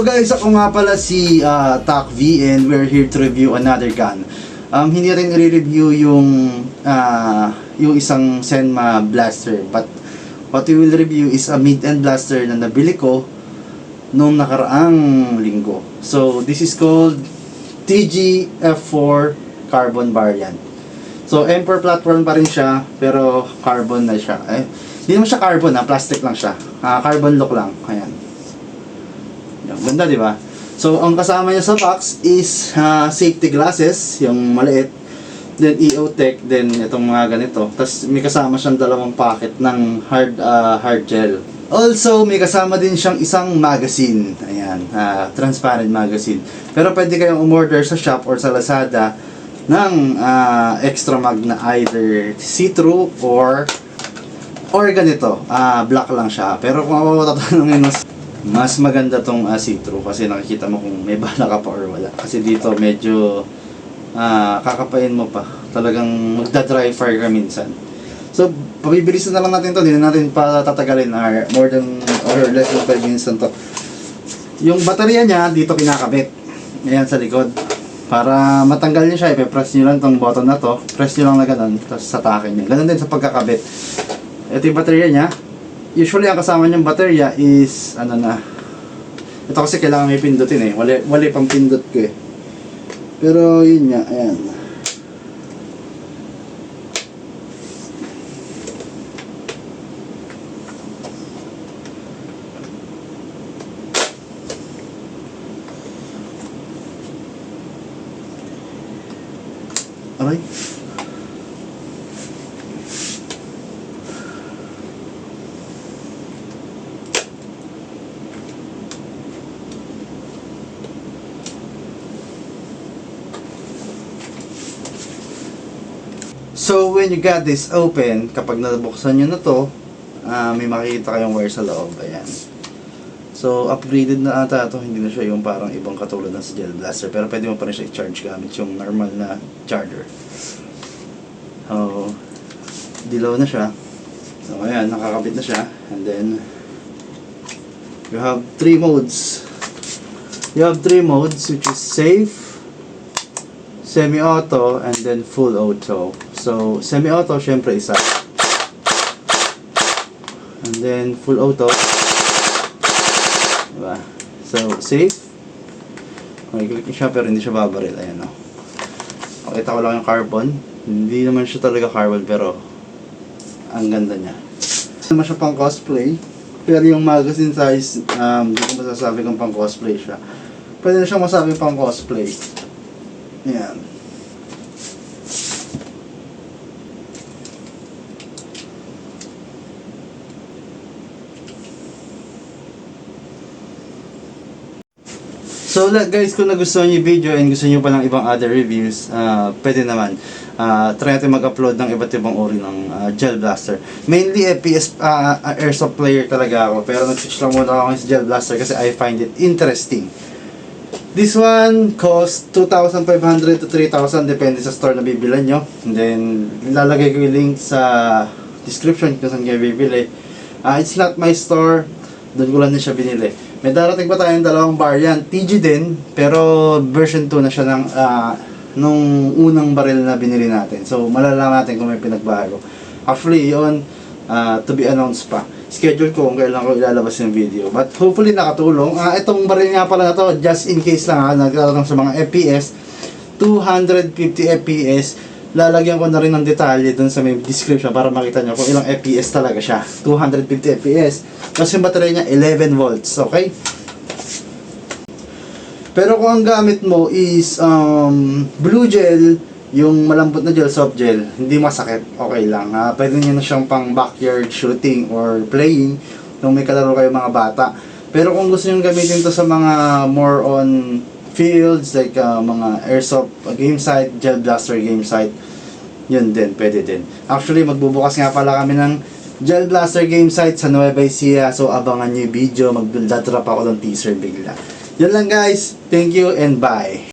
So guys, ako nga pala si TAC V and we're here to review another gun. Hindi rin i-review yung isang Senma blaster, but what we will review is a mid-end blaster na nabili ko nung nakaraang linggo. So this is called TG F4 Carbon variant. So Emperor platform pa rin siya, pero carbon na siya. Hindi naman siya carbon, plastic lang siya. Carbon look lang. Ayan. Ganda, di ba? So, ang kasama niya sa box is safety glasses, yung maliit, then EOTech, then itong mga ganito. Tapos may kasama siyang dalawang packet ng hard gel. Also, may kasama din siyang isang magazine. Ayan, transparent magazine. Pero pwede kayong umorder sa shop or sa Lazada ng extra mag na either see-through or ganito, black lang siya. Pero kung ako tatanungin, mas maganda tong see-through kasi nakikita mo kung may bala ka pa or wala. Kasi dito medyo kakapain mo pa. Talagang magda-dry fire ka minsan. So, pabibilisan na lang natin to. Hindi na natin pa tatagalin more than or less than 5 minutes na to. Yung baterya niya, dito kinakabit. Ayan sa likod. Para matanggal niya siya, ipe-press nyo lang tong button na to. Press nyo lang na ganun, tapos satakin nyo. Ganun din sa pagkakabit. Ito yung baterya niya. Usually, ang kasama niyang baterya is, ito kasi kailangan may pindutin wala pang pindot ko Pero, yun nga, ayan. Aray. So, when you got this open, kapag nabuksan nyo na to, may makikita kayong wire sa loob. Ayan. So, upgraded na ata ito. Hindi na siya yung parang ibang katulad ng sa gel blaster. Pero pwede mo pa rin siya i-charge gamit yung normal na charger. So, dilaw na siya. So, ayan. Nakakabit na siya. And then, you have 3 modes. You have 3 modes, which is safe, semi-auto, and then full auto. So, semi-auto, syempre isa. And then, full auto. Diba? So, safe. Okay, click siya pero hindi siya babaril. Ayan, no? Pakita ko lang yung carbon. Hindi naman siya talaga carbon pero ang ganda niya. Hindi naman siya pang cosplay. Pero yung magazine size, hindi ko masasabi kung pang cosplay siya. Pwede na siyang masabi pang cosplay. Ayan. So guys, kung nagustuhan niyo yung video and gusto niyo pa ng ibang other reviews, pwede naman. Try natin mag-upload ng iba't ibang uri ng gel blaster. Mainly FPS airsoft player talaga ako, pero nag-switch lang muna ako sa gel blaster kasi I find it interesting. This one cost 2,500 to 3,000 depende sa store na bibilan nyo. And then, lalagay ko yung link sa description kung saan kayo bibili. It's not my store, doon ko lang din siya binili. May darating pa tayong dalawang variant, TG din, pero version 2 na siya nung unang baril na binili natin. So, malalaman natin kung may pinagbago. Actually, yun, to be announced pa. Schedule ko kung kailan ko ilalabas yung video. But hopefully nakatulong. Itong baril nga pala na to, just in case lang nagtatanong sa mga FPS, 250 FPS. Lalagyan ko na rin ng detalye dun sa may description para makita nyo kung ilang FPS talaga siya. 250 FPS. Tapos yung battery niya 11 volts, okay? Pero kung ang gamit mo is blue gel, yung malambot na gel, soft gel, hindi masakit, okay lang. Pwede nyo na siyang pang backyard shooting or playing nung may kalaro kayo mga bata. Pero kung gusto nyo gamitin to sa mga more on fields, like mga airsoft game site, gel blaster game site, yun din, pwede din. Actually, magbubukas nga pala kami ng gel blaster game site sa Nueva Ecija, so abangan nyo yung video, magdadrop ako ng teaser bigla. Yun lang guys, thank you and bye.